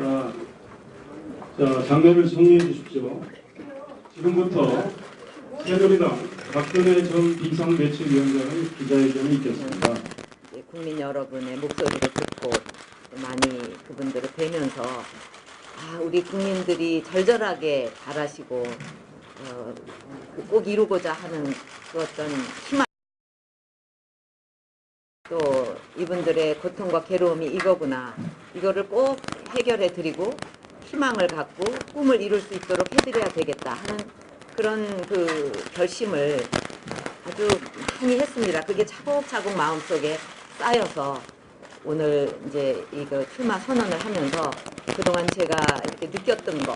자, 장면을 정리해 주십시오. 지금부터 새누리당 박근혜 전 비상대책위원장의 기자회견이 있겠습니다. 국민 여러분의 목소리를 듣고 많이 그분들을 뵈면서 우리 국민들이 절절하게 바라시고 꼭 이루고자 하는 그 어떤 희망, 또 이분들의 고통과 괴로움이 이거구나, 이거를 꼭 해결해 드리고 희망을 갖고 꿈을 이룰 수 있도록 해드려야 되겠다 하는 그런 그 결심을 아주 많이 했습니다. 그게 차곡차곡 마음속에 쌓여서 오늘 이제 이거 출마 선언을 하면서 그동안 제가 이렇게 느꼈던 거,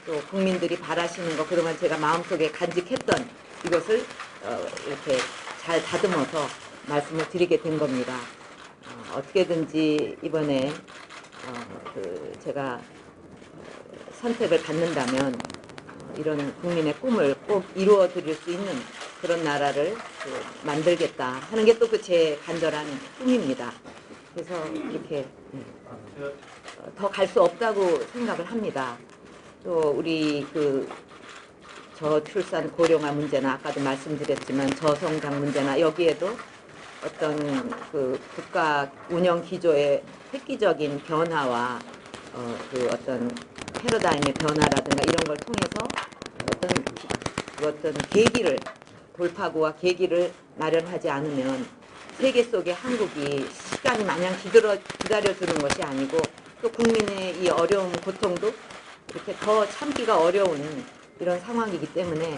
또 국민들이 바라시는 거, 그동안 제가 마음속에 간직했던 이것을 이렇게 잘 다듬어서 말씀을 드리게 된 겁니다. 어떻게든지 이번에 제가 선택을 받는다면 이런 국민의 꿈을 꼭 이루어 드릴 수 있는 그런 나라를 만들겠다 하는 게 또 그 제 간절한 꿈입니다. 그래서 이렇게 더 갈 수 없다고 생각을 합니다. 또 우리 그 저출산 고령화 문제나 아까도 말씀드렸지만 저성장 문제나 여기에도 어떤 그 국가 운영 기조의 획기적인 변화와 그 어떤 패러다임의 변화라든가 이런 걸 통해서 어떤 계기를, 돌파구와 계기를 마련하지 않으면 세계 속에 한국이 시간이 마냥 기다려주는 것이 아니고 또 국민의 이 어려움, 고통도 이렇게 더 참기가 어려운 이런 상황이기 때문에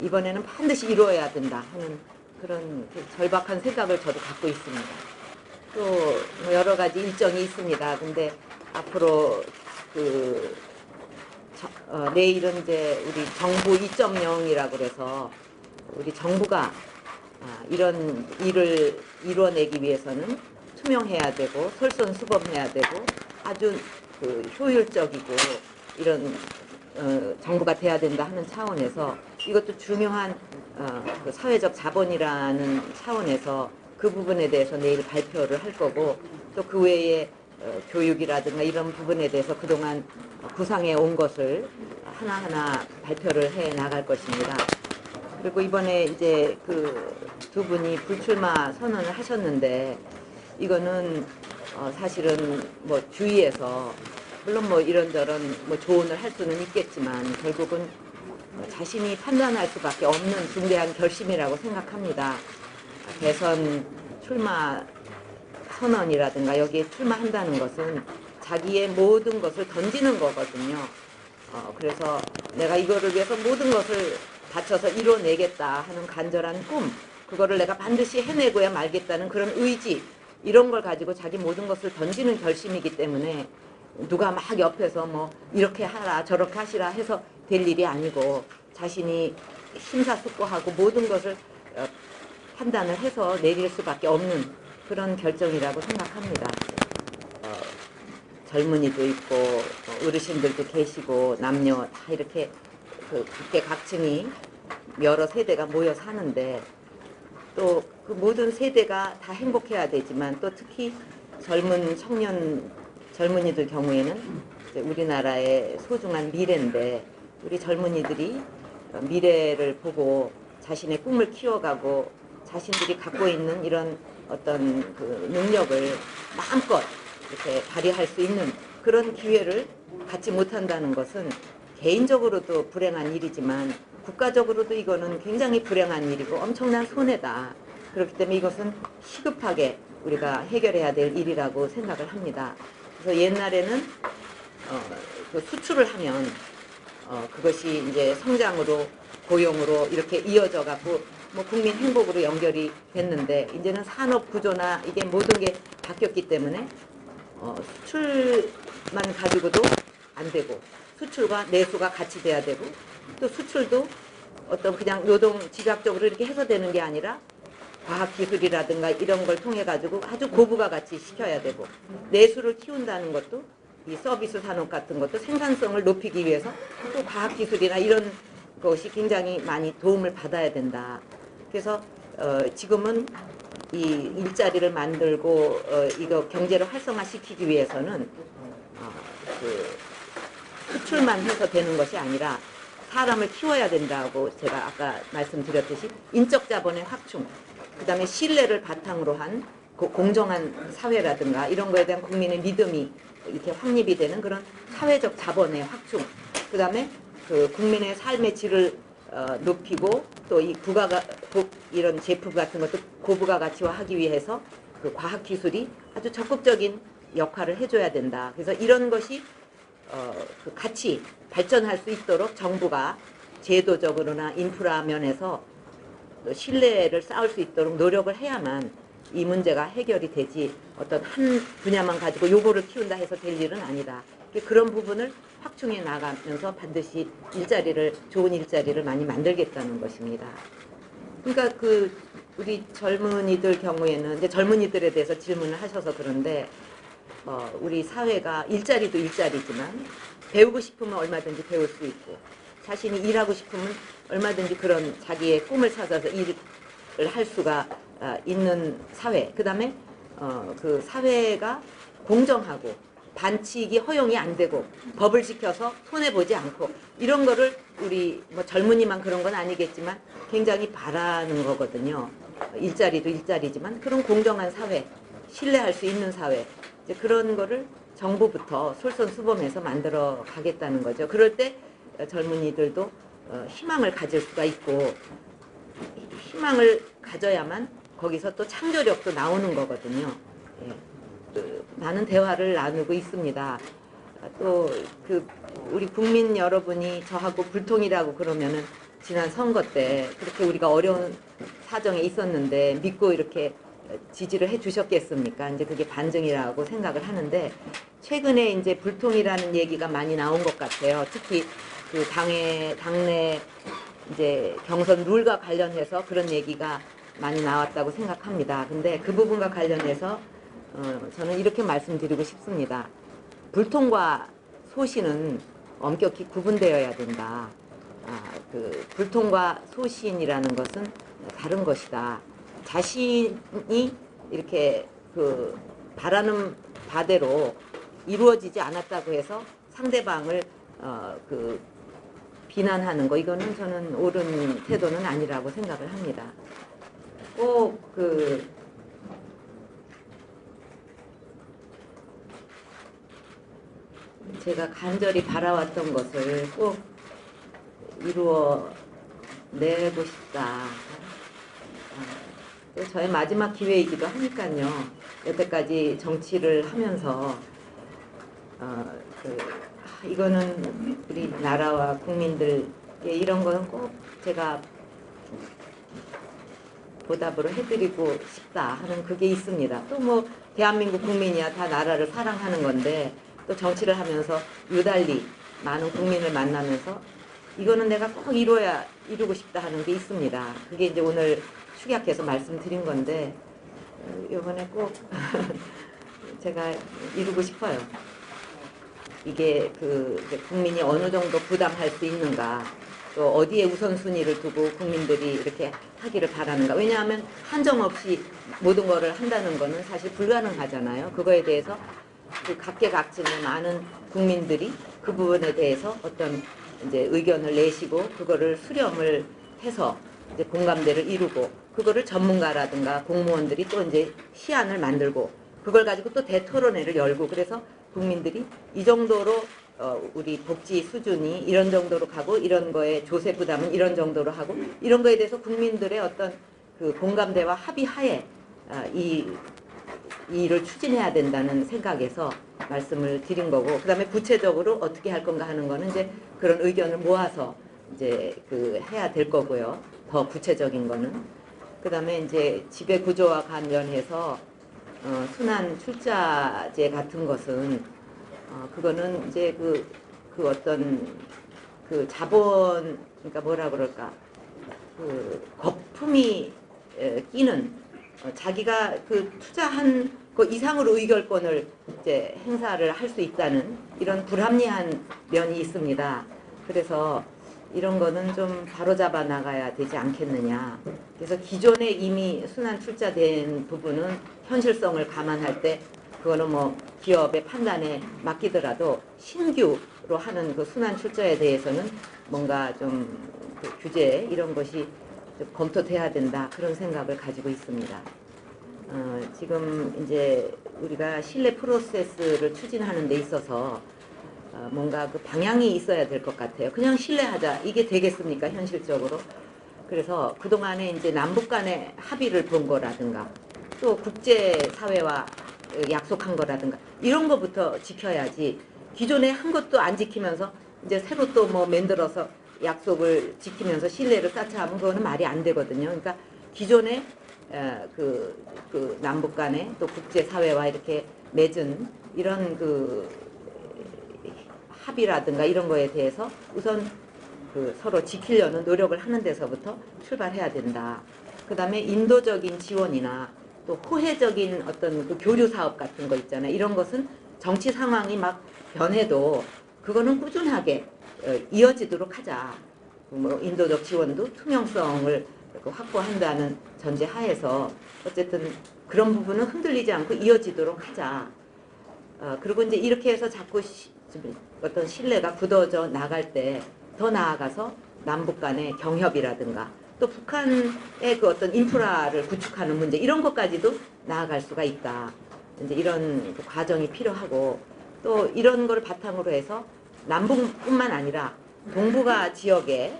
이번에는 반드시 이루어야 된다 하는 그런 절박한 생각을 저도 갖고 있습니다. 또 여러 가지 일정이 있습니다. 근데 앞으로 내일은 이제 우리 정부 2.0이라고 그래서 우리 정부가 이런 일을 이뤄내기 위해서는 투명해야 되고 솔선수범해야 되고 아주 효율적이고 이런 정부가 돼야 된다 하는 차원에서 이것도 중요한 그 사회적 자본이라는 차원에서 그 부분에 대해서 내일 발표를 할 거고, 또 그 외에 교육이라든가 이런 부분에 대해서 그동안 구상해 온 것을 하나하나 발표를 해 나갈 것입니다. 그리고 이번에 이제 그 두 분이 불출마 선언을 하셨는데 이거는 사실은 뭐 주위에서 물론 뭐 이런저런 뭐 조언을 할 수는 있겠지만 결국은 자신이 판단할 수밖에 없는 중대한 결심이라고 생각합니다. 대선 출마 선언이라든가 여기에 출마한다는 것은 자기의 모든 것을 던지는 거거든요. 그래서 내가 이거를 위해서 모든 것을 바쳐서 이뤄내겠다 하는 간절한 꿈, 그거를 내가 반드시 해내고야 말겠다는 그런 의지, 이런 걸 가지고 자기 모든 것을 던지는 결심이기 때문에 누가 막 옆에서 뭐 이렇게 하라 저렇게 하시라 해서 될 일이 아니고 자신이 심사숙고하고 모든 것을 판단을 해서 내릴 수밖에 없는 그런 결정이라고 생각합니다. 젊은이도 있고 어르신들도 계시고 남녀 다 이렇게 각계각층이 여러 세대가 모여 사는데 또 그 모든 세대가 다 행복해야 되지만 또 특히 젊은이들 경우에는 이제 우리나라의 소중한 미래인데 우리 젊은이들이 미래를 보고 자신의 꿈을 키워가고 자신들이 갖고 있는 이런 어떤 그 능력을 마음껏 이렇게 발휘할 수 있는 그런 기회를 갖지 못한다는 것은 개인적으로도 불행한 일이지만 국가적으로도 이거는 굉장히 불행한 일이고 엄청난 손해다. 그렇기 때문에 이것은 시급하게 우리가 해결해야 될 일이라고 생각을 합니다. 그래서 옛날에는 그 수출을 하면 그것이 이제 성장으로 고용으로 이렇게 이어져 갖고 뭐 국민 행복으로 연결이 됐는데 이제는 산업 구조나 이게 모든 게 바뀌었기 때문에 수출만 가지고도 안 되고 수출과 내수가 같이 돼야 되고 또 수출도 어떤 그냥 노동 집약적으로 이렇게 해서 되는 게 아니라 과학기술이라든가 이런 걸 통해 가지고 아주 고부가 같이 시켜야 되고 내수를 키운다는 것도 이 서비스 산업 같은 것도 생산성을 높이기 위해서 또 과학기술이나 이런 것이 굉장히 많이 도움을 받아야 된다. 그래서 지금은 이 일자리를 만들고 이거 경제를 활성화시키기 위해서는 그 수출만 해서 되는 것이 아니라 사람을 키워야 된다고 제가 아까 말씀드렸듯이 인적 자본의 확충, 그 다음에 신뢰를 바탕으로 한 공정한 사회라든가 이런 거에 대한 국민의 믿음이 이렇게 확립이 되는 그런 사회적 자본의 확충, 그 다음에 그 국민의 삶의 질을 높이고 또 이 이런 제품 같은 것도 고부가 가치화하기 위해서 그 과학 기술이 아주 적극적인 역할을 해줘야 된다. 그래서 이런 것이 그 같이 발전할 수 있도록 정부가 제도적으로나 인프라 면에서 신뢰를 쌓을 수 있도록 노력을 해야만 이 문제가 해결이 되지, 어떤 한 분야만 가지고 요거를 키운다 해서 될 일은 아니다. 그런 부분을 확충해 나가면서 반드시 좋은 일자리를 많이 만들겠다는 것입니다. 그러니까 그 우리 젊은이들 경우에는 이제 젊은이들에 대해서 질문을 하셔서 그런데 우리 사회가 일자리도 일자리지만 배우고 싶으면 얼마든지 배울 수 있고 자신이 일하고 싶으면 얼마든지 그런 자기의 꿈을 찾아서 일을 할 수가 있는 사회. 그 다음에 그 사회가 공정하고 반칙이 허용이 안 되고 법을 지켜서 손해보지 않고 이런 거를 우리 뭐 젊은이만 그런 건 아니겠지만 굉장히 바라는 거거든요. 일자리도 일자리지만 그런 공정한 사회, 신뢰할 수 있는 사회, 이제 그런 거를 정부부터 솔선수범해서 만들어 가겠다는 거죠. 그럴 때 젊은이들도 희망을 가질 수가 있고 희망을 가져야만 거기서 또 창조력도 나오는 거거든요. 예. 많은 대화를 나누고 있습니다. 또 그 우리 국민 여러분이 저하고 불통이라고 그러면은 지난 선거 때 그렇게 우리가 어려운 사정에 있었는데 믿고 이렇게 지지를 해 주셨겠습니까? 이제 그게 반증이라고 생각을 하는데 최근에 이제 불통이라는 얘기가 많이 나온 것 같아요. 특히 그 당내 이제 경선 룰과 관련해서 그런 얘기가 많이 나왔다고 생각합니다. 근데 그 부분과 관련해서 저는 이렇게 말씀드리고 싶습니다. 불통과 소신은 엄격히 구분되어야 된다. 그 불통과 소신이라는 것은 다른 것이다. 자신이 이렇게 그 바라는 바대로 이루어지지 않았다고 해서 상대방을 그 비난하는 거, 이거는 저는 옳은 태도는 아니라고 생각을 합니다. 꼭 제가 간절히 바라왔던 것을 꼭 이루어내고 싶다. 저의 마지막 기회이기도 하니까요. 여태까지 정치를 하면서 이거는 우리 나라와 국민들께 이런 거는 꼭 제가 보답으로 해드리고 싶다 하는 그게 있습니다. 또 뭐 대한민국 국민이야 다 나라를 사랑하는 건데 또 정치를 하면서 유달리 많은 국민을 만나면서 이거는 내가 꼭 이루고 싶다 하는 게 있습니다. 그게 이제 오늘 축약해서 말씀드린 건데 이번에 꼭 제가 이루고 싶어요. 이게 국민이 어느 정도 부담할 수 있는가, 또 어디에 우선순위를 두고 국민들이 이렇게 하기를 바라는가. 왜냐하면 한정없이 모든 거를 한다는 거는 사실 불가능하잖아요. 그거에 대해서 그 각계각층의 많은 국민들이 그 부분에 대해서 어떤 이제 의견을 내시고 그거를 수렴을 해서 이제 공감대를 이루고 그거를 전문가라든가 공무원들이 또 이제 시안을 만들고 그걸 가지고 또 대토론회를 열고 그래서 국민들이 이 정도로 우리 복지 수준이 이런 정도로 가고 이런 거에 조세 부담은 이런 정도로 하고 이런 거에 대해서 국민들의 어떤 그 공감대와 합의하에 이 일을 추진해야 된다는 생각에서 말씀을 드린 거고 그 다음에 구체적으로 어떻게 할 건가 하는 거는 이제 그런 의견을 모아서 이제 해야 될 거고요. 더 구체적인 거는 그 다음에 이제 지배 구조와 관련해서 순환 출자제 같은 것은 그거는 이제 그 어떤 그 자본 그러니까 뭐라 그럴까 그 거품이 끼는 자기가 그 투자한 그 이상으로 의결권을 이제 행사를 할 수 있다는 이런 불합리한 면이 있습니다. 그래서 이런 거는 좀 바로잡아 나가야 되지 않겠느냐. 그래서 기존에 이미 순환 출자된 부분은 현실성을 감안할 때 그거는 뭐 기업의 판단에 맡기더라도 신규로 하는 그 순환 출자에 대해서는 뭔가 좀그 규제 이런 것이 좀 검토돼야 된다 그런 생각을 가지고 있습니다. 지금 이제 우리가 신뢰 프로세스를 추진하는 데 있어서 뭔가 그 방향이 있어야 될 것 같아요. 그냥 신뢰하자 이게 되겠습니까 현실적으로? 그래서 그동안에 이제 남북 간의 합의를 본 거라든가 또 국제사회와 약속한 거라든가 이런 거부터 지켜야지 기존에 한 것도 안 지키면서 이제 새로 또 뭐 만들어서 약속을 지키면서 신뢰를 쌓자 하면 그거는 말이 안 되거든요. 그러니까 기존에 그 남북 간에 또 국제사회와 이렇게 맺은 이런 그 합의라든가 이런 거에 대해서 우선 그 서로 지키려는 노력을 하는 데서부터 출발해야 된다. 그 다음에 인도적인 지원이나 또 호혜적인 어떤 그 교류 사업 같은 거 있잖아요. 이런 것은 정치 상황이 막 변해도 그거는 꾸준하게 이어지도록 하자. 뭐 인도적 지원도 투명성을 확보한다는 전제 하에서 어쨌든 그런 부분은 흔들리지 않고 이어지도록 하자. 그리고 이제 이렇게 해서 자꾸 어떤 신뢰가 굳어져 나갈 때 더 나아가서 남북 간의 경협이라든가 또 북한의 그 어떤 인프라를 구축하는 문제 이런 것까지도 나아갈 수가 있다. 이제 이런 그 과정이 필요하고 또 이런 걸 바탕으로 해서 남북뿐만 아니라 동북아 지역에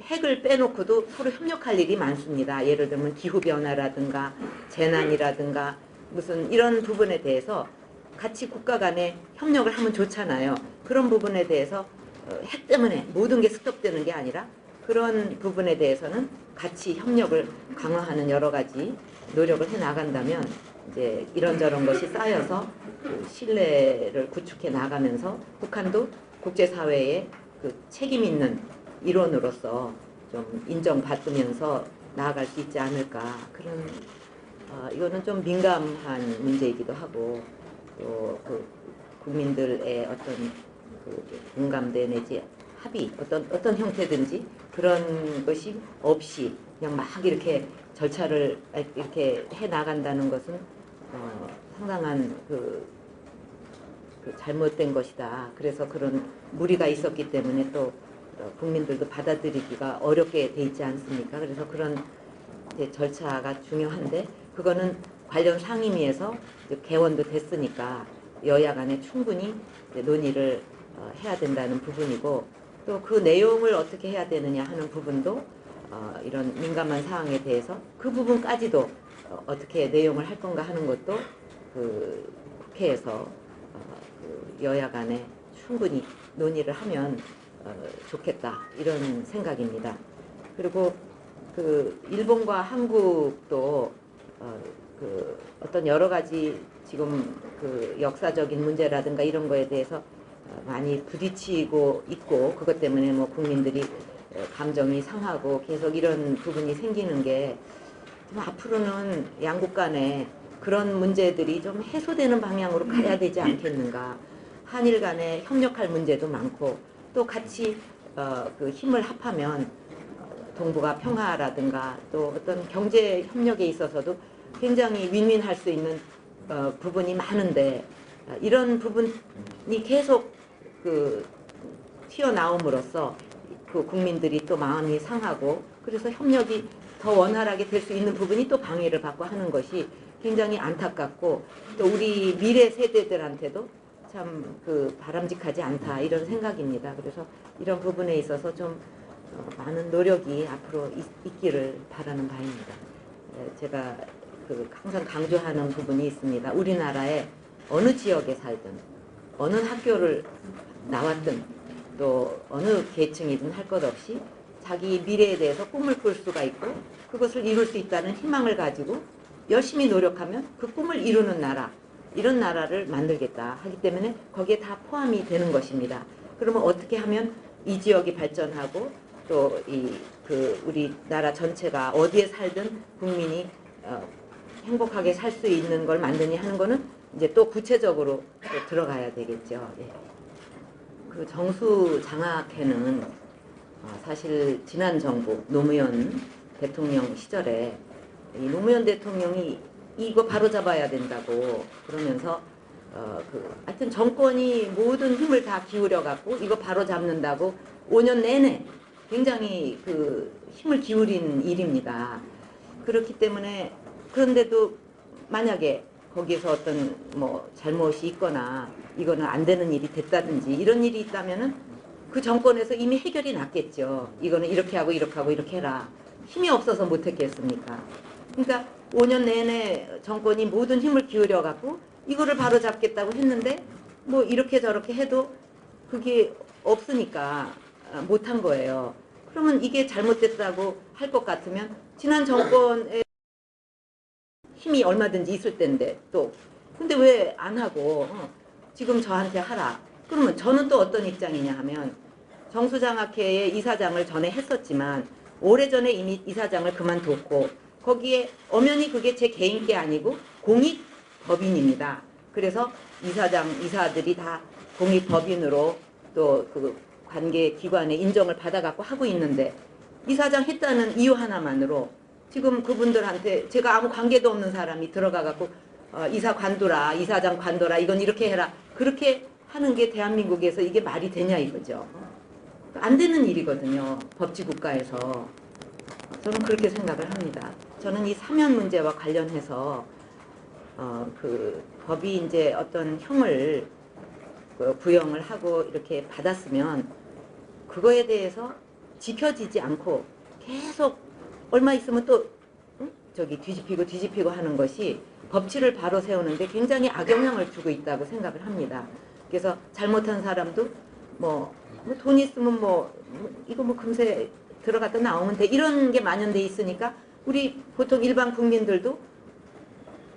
핵을 빼놓고도 서로 협력할 일이 많습니다. 예를 들면 기후변화라든가 재난이라든가 무슨 이런 부분에 대해서 같이 국가 간에 협력을 하면 좋잖아요. 그런 부분에 대해서 핵 때문에 모든 게 스톱되는 게 아니라 그런 부분에 대해서는 같이 협력을 강화하는 여러 가지 노력을 해 나간다면 이제 이런저런 것이 쌓여서 그 신뢰를 구축해 나가면서 북한도 국제사회에 그 책임 있는 일원으로서 좀 인정받으면서 나아갈 수 있지 않을까 그런 이거는 좀 민감한 문제이기도 하고 또 그 국민들의 어떤 그 공감대 내지 합의 어떤 형태든지 그런 것이 없이 그냥 막 이렇게 절차를 이렇게 해 나간다는 것은 상당한 그 잘못된 것이다. 그래서 그런 무리가 있었기 때문에 또 국민들도 받아들이기가 어렵게 돼 있지 않습니까? 그래서 그런 절차가 중요한데 그거는 관련 상임위에서 개원도 됐으니까 여야 간에 충분히 논의를 해야 된다는 부분이고 또 그 내용을 어떻게 해야 되느냐 하는 부분도 이런 민감한 사항에 대해서 그 부분까지도 어떻게 내용을 할 건가 하는 것도 그 국회에서 그 여야 간에 충분히 논의를 하면 좋겠다 이런 생각입니다. 그리고 그 일본과 한국도 그 어떤 여러 가지 지금 그 역사적인 문제라든가 이런 거에 대해서 많이 부딪히고 있고 그것 때문에 뭐 국민들이 감정이 상하고 계속 이런 부분이 생기는 게 좀 앞으로는 양국 간에 그런 문제들이 좀 해소되는 방향으로 가야 되지 않겠는가. 한일 간에 협력할 문제도 많고 또 같이 그 힘을 합하면 동북아 평화라든가 또 어떤 경제 협력에 있어서도 굉장히 윈윈할 수 있는 부분이 많은데 이런 부분이 계속 그 튀어나옴으로써 그 국민들이 또 마음이 상하고 그래서 협력이 더 원활하게 될 수 있는 부분이 또 방해를 받고 하는 것이 굉장히 안타깝고 또 우리 미래 세대들한테도 참 그 바람직하지 않다 이런 생각입니다. 그래서 이런 부분에 있어서 좀 많은 노력이 앞으로 있기를 바라는 바입니다. 제가 그 항상 강조하는 부분이 있습니다. 우리나라의 어느 지역에 살든 어느 학교를 나왔든 또 어느 계층이든 할 것 없이 자기 미래에 대해서 꿈을 꿀 수가 있고 그것을 이룰 수 있다는 희망을 가지고 열심히 노력하면 그 꿈을 이루는 나라 이런 나라를 만들겠다 하기 때문에 거기에 다 포함이 되는 것입니다. 그러면 어떻게 하면 이 지역이 발전하고 또 그 우리나라 전체가 어디에 살든 국민이 행복하게 살 수 있는 걸 만드니 하는 거는 이제 또 구체적으로 또 들어가야 되겠죠. 예. 그 정수 장학회는 사실 지난 정부 노무현 대통령 시절에 이 노무현 대통령이 이거 바로 잡아야 된다고 그러면서 하여튼 정권이 모든 힘을 다 기울여 갖고 이거 바로 잡는다고 5년 내내 굉장히 그 힘을 기울인 일입니다. 그렇기 때문에 그런데도 만약에 거기에서 어떤 뭐 잘못이 있거나 이거는 안 되는 일이 됐다든지 이런 일이 있다면은 그 정권에서 이미 해결이 났겠죠. 이거는 이렇게 하고 이렇게 하고 이렇게 해라. 힘이 없어서 못했겠습니까? 그러니까 5년 내내 정권이 모든 힘을 기울여 갖고 이거를 바로 잡겠다고 했는데 뭐 이렇게 저렇게 해도 그게 없으니까 못한 거예요. 그러면 이게 잘못됐다고 할 것 같으면 지난 정권의 힘이 얼마든지 있을 텐데 또 근데 왜 안 하고 지금 저한테 하라. 그러면 저는 또 어떤 입장이냐 하면 정수장학회의 이사장을 전에 했었지만 오래전에 이미 이사장을 그만뒀고 거기에 엄연히 그게 제 개인 게 아니고 공익법인입니다. 그래서 이사들이 다 공익법인으로 또 그 관계 기관의 인정을 받아갖고 하고 있는데 이사장 했다는 이유 하나만으로 지금 그분들한테 제가 아무 관계도 없는 사람이 들어가갖고 이사 관둬라, 이사장 관둬라, 이건 이렇게 해라. 그렇게 하는 게 대한민국에서 이게 말이 되냐 이거죠. 안 되는 일이거든요. 법치국가에서. 저는 그렇게 생각을 합니다. 저는 이 사면 문제와 관련해서 그 법이 이제 어떤 형을 부형을 하고 이렇게 받았으면 그거에 대해서 지켜지지 않고 계속 얼마 있으면 또 저기 뒤집히고 하는 것이 법치를 바로 세우는데 굉장히 악영향을 주고 있다고 생각을 합니다. 그래서 잘못한 사람도 뭐 돈 있으면 이거 금세 들어갔다 나오면 돼 이런 게 만연돼 있으니까 우리 보통 일반 국민들도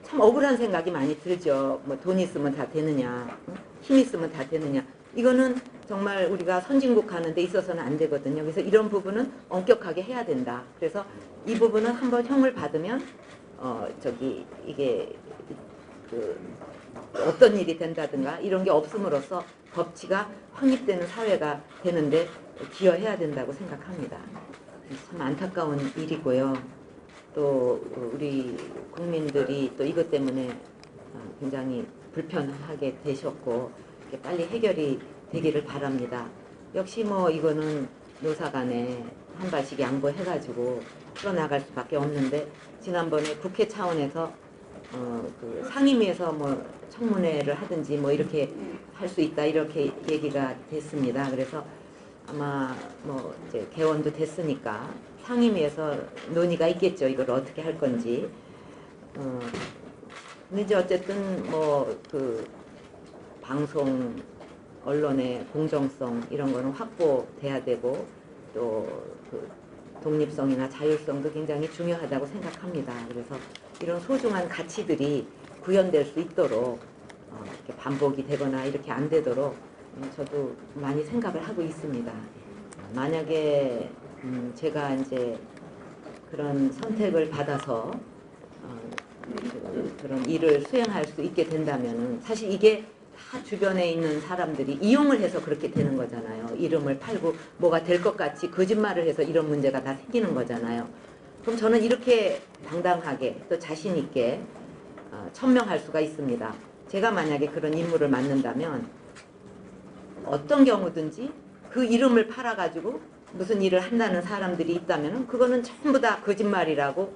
참 억울한 생각이 많이 들죠. 뭐 돈 있으면 다 되느냐, 힘 있으면 다 되느냐. 이거는 정말 우리가 선진국 가는 데 있어서는 안 되거든요. 그래서 이런 부분은 엄격하게 해야 된다. 그래서 이 부분은 한번 형을 받으면 이게 어떤 일이 된다든가 이런 게 없음으로써 법치가 확립되는 사회가 되는데 기여해야 된다고 생각합니다. 참 안타까운 일이고요. 또 우리 국민들이 또 이것 때문에 굉장히 불편하게 되셨고 빨리 해결이 되기를 바랍니다. 역시 이거는 노사간에 한 발씩 양보해가지고 풀어나갈 수밖에 없는데 지난번에 국회 차원에서 그 상임위에서 청문회를 하든지 이렇게 할 수 있다 이렇게 얘기가 됐습니다. 그래서 아마 이제 개원도 됐으니까 상임위에서 논의가 있겠죠. 이걸 어떻게 할 건지. 근데 이제 어쨌든 그 방송 언론의 공정성 이런 거는 확보돼야 되고 또 그 독립성이나 자율성도 굉장히 중요하다고 생각합니다. 그래서 이런 소중한 가치들이 구현될 수 있도록 이렇게 반복이 되거나 이렇게 안 되도록 저도 많이 생각을 하고 있습니다. 만약에 제가 이제 그런 선택을 받아서 그런 일을 수행할 수 있게 된다면은 사실 이게 다 주변에 있는 사람들이 이용을 해서 그렇게 되는 거잖아요. 이름을 팔고 뭐가 될 것 같이 거짓말을 해서 이런 문제가 다 생기는 거잖아요. 그럼 저는 이렇게 당당하게 또 자신 있게 천명할 수가 있습니다. 제가 만약에 그런 임무를 맡는다면 어떤 경우든지 그 이름을 팔아가지고 무슨 일을 한다는 사람들이 있다면 그거는 전부 다 거짓말이라고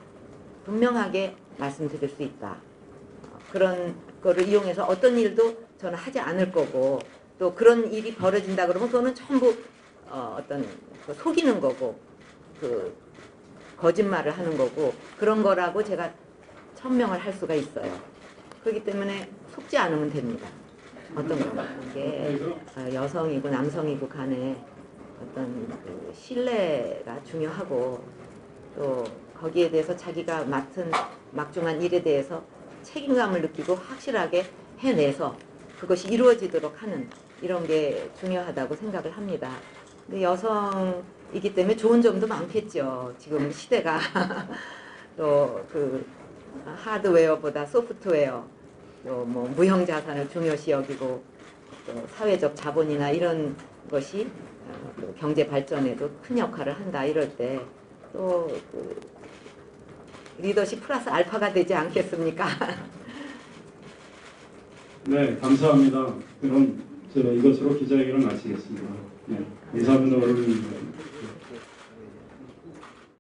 분명하게 말씀드릴 수 있다. 그런 거를 이용해서 어떤 일도 저는 하지 않을 거고 또 그런 일이 벌어진다 그러면 그거는 전부 어떤 속이는 거고 그 거짓말을 하는 거고 그런 거라고 제가 천명을 할 수가 있어요. 그렇기 때문에 속지 않으면 됩니다. 어떤 거 이게 여성이고 남성이고 간에 어떤 그 신뢰가 중요하고 또 거기에 대해서 자기가 맡은 막중한 일에 대해서 책임감을 느끼고 확실하게 해내서 그것이 이루어지도록 하는 이런 게 중요하다고 생각을 합니다. 근데 여성이기 때문에 좋은 점도 많겠죠. 지금 시대가 또 그 하드웨어보다 소프트웨어 또 무형 자산을 중요시 여기고 또 사회적 자본이나 이런 것이 경제 발전에도 큰 역할을 한다 이럴 때 또 리더십 플러스 알파가 되지 않겠습니까? 네, 감사합니다. 그럼 이것으로 기자회견을 마치겠습니다. 네, 감사합니다. 여러분.